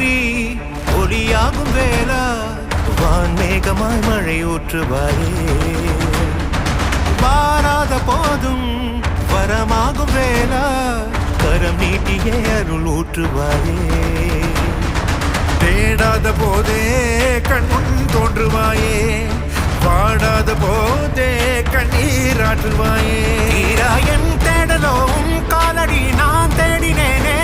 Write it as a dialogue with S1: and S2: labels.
S1: தோன்றி ஒளியாகும் வேளா வான்மேகமாய் மழை ஊற்றுவாயே வாராத போதும் வரமாகும் வேளா கரம் நீட்டியே அருள் ஊற்றுவாயே
S2: தேடாத போதே கண்முன் தோன்றுவாயே பாடாத போதே கண்ணீராற்றுவாயே
S1: என் தேடலோ காலடி நான் தேடினேனே